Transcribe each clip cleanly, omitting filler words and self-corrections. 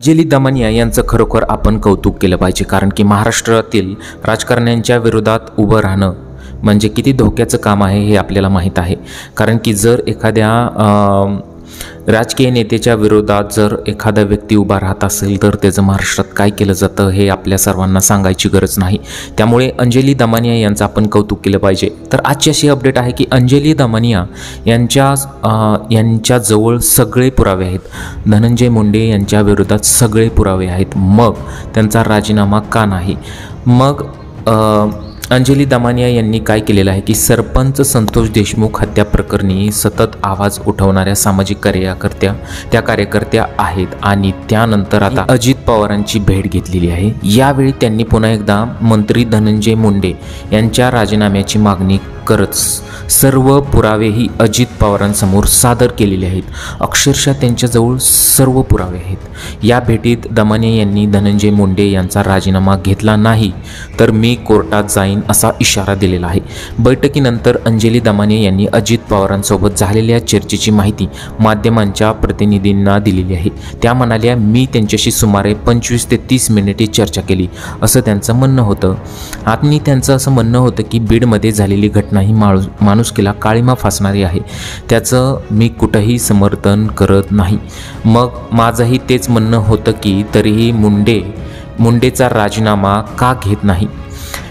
अंजली दमानिया यांचं खरोखर आपण कौतुक केलं पाहिजे, कारण की महाराष्ट्रातील राजकारण्यांच्या विरोधात उभं राहणं म्हणजे किती धोक्याचं काम आहे हे आपल्याला माहीत आहे। कारण की जर एखाद्या राजकीय नेत्याच्या विरोधात जर एखादा व्यक्ती उभा राहत असेल तर त्याचं महाराष्ट्रात काय केलं जातं हे आपल्या सर्वांना सांगायची गरज नाही। त्यामुळे अंजली दमानिया यांचं आपण कौतुक केलं पाहिजे। तर आजची अशी अपडेट आहे की अंजली दमानिया यांच्याजवळ सगळे पुरावे आहेत। धनंजय मुंडे यांच्या विरोधात सगळे पुरावे आहेत, मग त्यांचा राजीनामा का नाही? मग अंजली दमानिया यांनी काय केलेलं आहे की सरपंच संतोष देशमुख हत्या प्रकरणी सतत आवाज उठवणाऱ्या सामाजिक कार्यकर्त्या आहेत आणि त्यानंतर आता अजित पवारांची भेट घेतलेली आहे। यावेळी त्यांनी पुन्हा एकदा मंत्री धनंजय मुंडे यांच्या राजीनाम्याची मागणी करत सर्व पुरावेही अजित पवारांसमोर सादर केलेले आहेत। अक्षरशः त्यांच्याजवळ सर्व पुरावे आहेत। या भेटीत दमानिया यांनी धनंजय मुंडे यांचा राजीनामा घेतला नाही तर मी कोर्टात जाईन असा इशारा दिलेला आहे। बैठकीनंतर अंजली दमानिया यांनी अजित पवारांसोबत झालेल्या चर्चेची माहिती माध्यमांच्या प्रतिनिधींना दिलेली आहे। त्या म्हणाल्या, मी त्यांच्याशी सुमारे 25 ते 30 मिनिटे चर्चा केली असं त्यांचं म्हणणं होतं। आणि त्यांचं असं म्हणणं होतं की बीडमध्ये झालेली घटना ही माणुसकीला काळिमा फासणारी आहे, त्याचं मी कुठंही समर्थन करत नाही। मग माझंही तेच म्हणणं होतं की तरीही मुंडेचा राजीनामा का घेत नाही?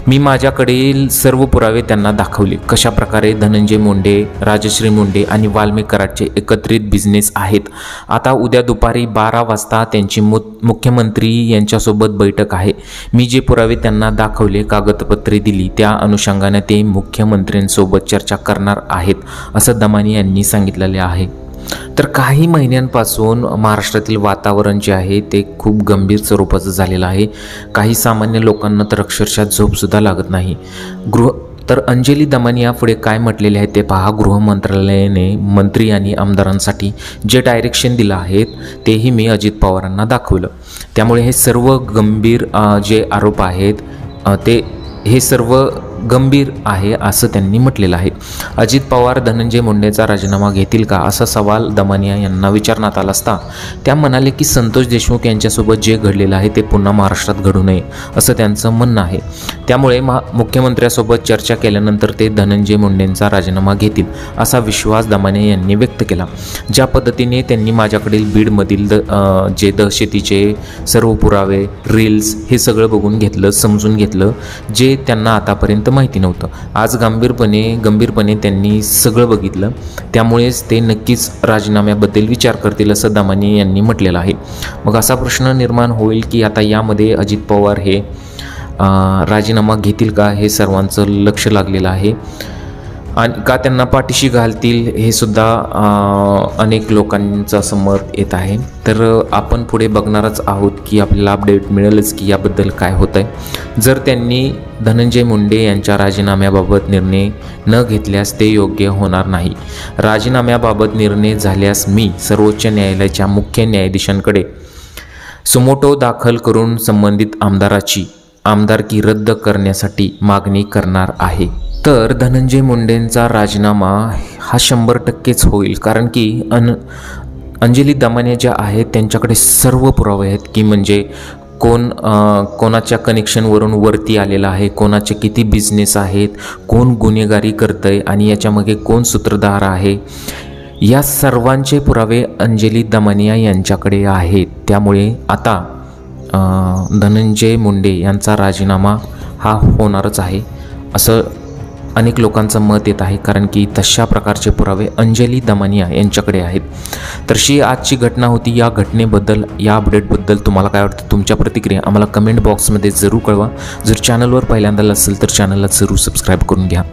मी माझ्याकडील सर्व पुरावे त्यांना दाखवले, कशा प्रकारे धनंजय मुंडे, राजश्री मुंडे आणि वाल्मिक कराडचे एकत्रित बिझनेस आहेत। आता उद्या दुपारी 12 वाजता त्यांची मुख्यमंत्री यांच्यासोबत बैठक आहे। मी जे पुरावे त्यांना दाखवले, कागदपत्रे दिली, त्या अनुषंगाने ते मुख्यमंत्र्यांसोबत चर्चा करणार आहेत असं दमानिया यांनी सांगितलेले आहे। तर काही महिन्यांपासून महाराष्ट्रातील वातावरण जे आहे ते खूप गंभीर स्वरूपाचं झालेलं आहे। काही सामान्य लोकांना तर अक्षरशः झोपसुद्धा लागत नाही। तर अंजली दमानिया पुढे काय म्हटलेले आहे ते पहा। गृह मंत्रालयाने मंत्री आणि आमदारांसाठी जे डायरेक्शन दिलं आहे तेही मी अजित पवारांना दाखवलं। त्यामुळे हे सर्व गंभीर जे आरोप आहेत हे सर्व गंभीर आहे असं त्यांनी म्हटलेलं आहे। अजित पवार धनंजय मुंडेचा राजीनामा घेतील का असा सवाल दमानिया यांना विचारण्यात आला असता त्या म्हणाले की संतोष देशमुख यांच्यासोबत जे घडलेलं आहे ते पुन्हा महाराष्ट्रात घडू नये असं त्यांचं म्हणणं आहे। त्यामुळे मुख्यमंत्र्यांसोबत चर्चा केल्यानंतर ते धनंजय मुंडेंचा राजीनामा घेतील असा विश्वास दमानिया यांनी व्यक्त केला। ज्या पद्धतीने त्यांनी माझ्याकडील बीडमधील जे दहशतीचे सर्व पुरावे, रील्स हे सगळं बघून घेतलं, समजून घेतलं, जे त्यांना आतापर्यंत माहिती नव्हतं। आज गंभीरपणे त्यांनी सगळं बघितलं, त्यामुळेच ते नक्कीच राजीनाम्याबद्दल विचार करतील असं दमानिया यांनी म्हटलेलं आहे। मग असा प्रश्न निर्माण होईल की आता यामध्ये अजित पवार हे राजीनामा घेतील का हे सर्वांचं लक्ष लागलेलं आहे आणि का त्यांना पाठीशी घालतील हे सुद्धा अनेक लोकांचं असं मत येत आहे। तर आपण पुढे बघणारच आहोत की आपल्याला अपडेट मिळेलच की याबद्दल काय होत आहे। जर त्यांनी धनंजय मुंडे यांच्या राजीनाम्याबाबत निर्णय न घेतल्यास ते योग्य होणार नाही। राजीनाम्याबाबत निर्णय झाल्यास मी सर्वोच्च न्यायालयाच्या मुख्य न्यायाधीशांकडे सुमोटो दाखल करून संबंधित आमदारकी रद्द करण्यासाठी मागणी करणार आहे। तर धनंजय मुंडेंचा राजीनामा हा 100%च होईल, कारण की अंजली दमानिया ज्या आहेत त्यांच्याकडे सर्व पुरावे आहेत की म्हणजे कोणाच्या कनेक्शनवरून वरती आलेला आहे, कोणाचे किती बिझनेस आहेत, कोण गुन्हेगारी करतंय आणि याच्यामागे कोण सूत्रधार आहे, या सर्वांचे पुरावे अंजली दमानिया यांच्याकडे आहेत। त्यामुळे आता धनंजय मुंडे यांचा राजीनामा हा होणारच आहे असं अनेक लोकांचं मत येत आहे, कारण की तशा प्रकारचे पुरावे अंजली दमानिया यांच्याकडे आहेत। तर अशी आजची घटना होती। या घटनेबद्दल, या अपडेटबद्दल तुम्हाला काय वाटतं, तुमच्या प्रतिक्रिया आम्हाला कमेंट बॉक्समध्ये जरूर कळवा। जर चॅनलवर पहिल्यांदा असेल तर चॅनलला जरूर सबस्क्राईब करून घ्या।